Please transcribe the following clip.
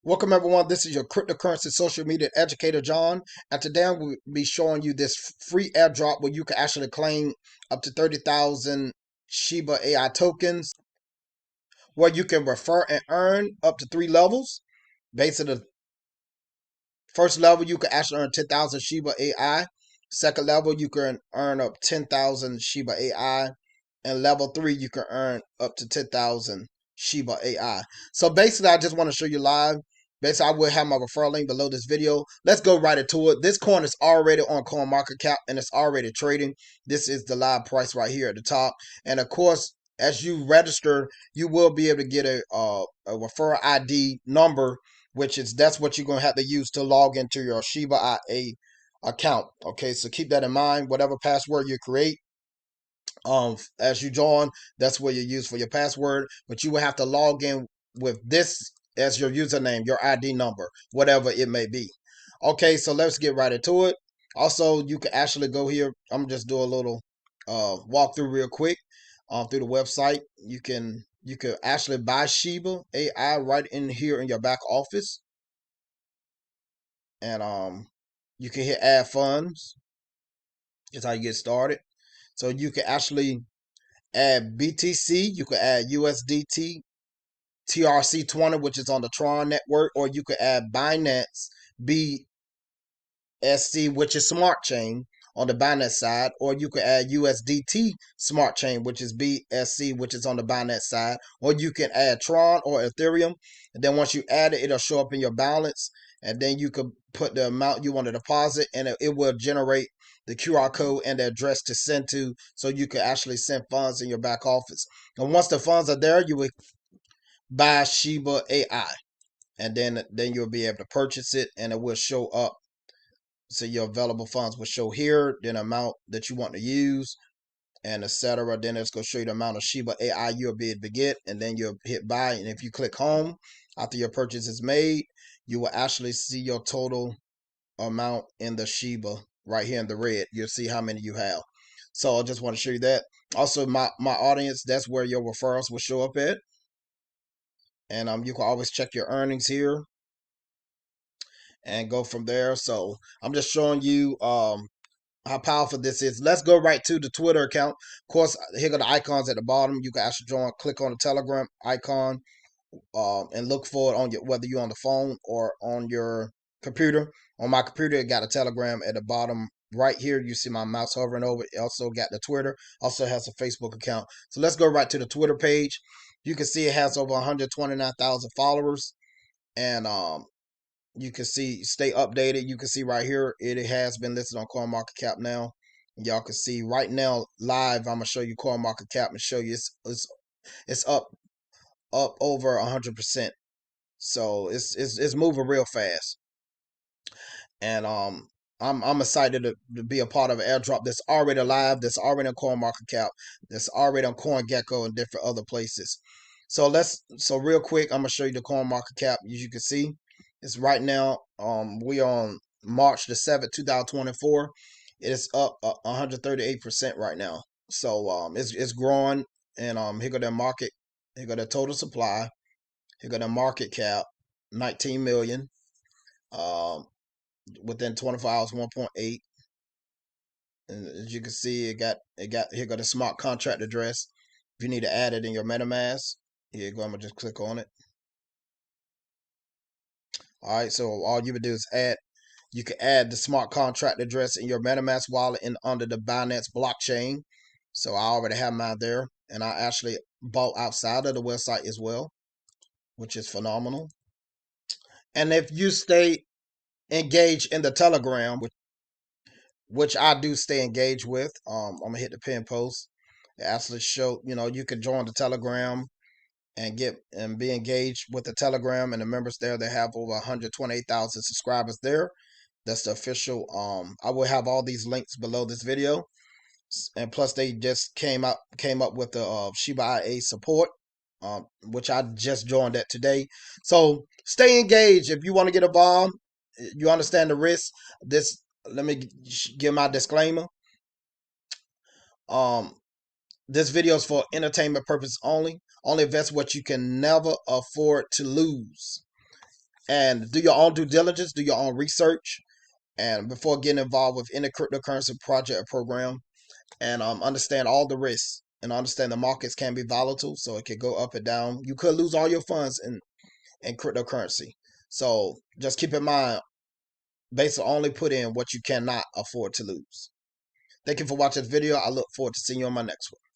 Welcome everyone. This is your cryptocurrency social media educator John, and today I'm going to be showing you this free airdrop where you can actually claim up to 30,000 Shiba AI tokens, where you can refer and earn up to 3 levels. Basically, the first level you can actually earn 10,000 Shiba AI. Second level you can earn up 10,000 Shiba AI, and level 3 you can earn up to 10,000 Shiba AI. So basically, I just want to show you live. Basically, I will have my referral link below this video. Let's go right into it. This coin is already on coinmartetcap and it's already trading. This is the live price right here at the top. And of course, as you register, you will be able to get a referral ID number, which is that's what you're gonna have to use to log into your Shiba IA account. Okay, so keep that in mind. Whatever password you create, as you join, that's what you use for your password, but you will have to log in with this as your username, your ID number, whatever it may be. Okay, so let's get right into it. Also, you can actually go here. I'm just do a little walkthrough real quick through the website. You can actually buy Shiba AI right in here in your back office, and you can hit add funds. Is how you get started. So you can actually add BTC, you can add USDT, TRC20, which is on the Tron network, or you could add Binance BSC, which is Smart Chain on the Binance side, or you could add USDT Smart Chain, which is BSC, which is on the Binance side, or you can add Tron or Ethereum. And then once you add it, it'll show up in your balance, and then you could put the amount you want to deposit, and it will generate the QR code and the address to send to, so you can actually send funds in your back office. And once the funds are there, you will buy Shiba AI, and then you'll be able to purchase it, and it will show up. So your available funds will show here, then amount that you want to use, and etc. Then it's going to show you the amount of Shiba AI you'll be able to get, and then you'll hit buy. And if you click home after your purchase is made, you will actually see your total amount in the Shiba right here in the red. You'll see how many you have. So I just want to show you that. Also, my audience, that's where your referrals will show up at. And you can always check your earnings here and go from there. So I'm just showing you how powerful this is. Let's go right to the Twitter account. Of course, here go the icons at the bottom. You can actually join. Click on the Telegram icon and look for it on your, whether you're on the phone or on your computer. On my computer, it got a Telegram at the bottom right here. You see my mouse hovering over it. It also got the Twitter. Also has a Facebook account. So let's go right to the Twitter page. You can see it has over 129,000 followers, and you can see stay updated. You can see right here it has been listed on CoinMarketCap now. Y'all can see right now live. I'm gonna show you CoinMarketCap and show you it's up over 100%. So it's moving real fast, and I'm excited to be a part of an airdrop that's already live, that's already on CoinMarketCap, that's already on CoinGecko and different other places. So real quick, I'm gonna show you the CoinMarketCap. As you can see, it's right now. We on March the 7th, 2024. It is up 138% right now. So it's growing, and here go that market. Here go the total supply. Here go the market cap, 19 million. Um, Within 24 hours, 1.8. And as you can see, it got here got the smart contract address. If you need to add it in your MetaMask, here you go. I'm gonna just click on it. All right, so all you would do is add. You can add the smart contract address in your MetaMask wallet and under the Binance blockchain. So I already have mine there, and I actually bought outside of the website as well, which is phenomenal. And if you stay engaged in the Telegram, which I do stay engaged with, I'm gonna hit the pin post. It actually show you can join the Telegram and get and be engaged with the Telegram and the members there. They have over 128,000 subscribers there. That's the official. I will have all these links below this video, and plus they just came up with the Shiba IA support, which I just joined that today. So stay engaged if you want to get involved. You understand the risk. This Let me give my disclaimer. Um, this video is for entertainment purpose only. Only invest what you can never afford to lose. and do your own due diligence, do your own research, and before getting involved with any cryptocurrency project or program, and understand all the risks and understand the markets can be volatile, so it could go up and down. You could lose all your funds in cryptocurrency. So just keep in mind, basically only put in what you cannot afford to lose. Thank you for watching this video. I look forward to seeing you on my next one.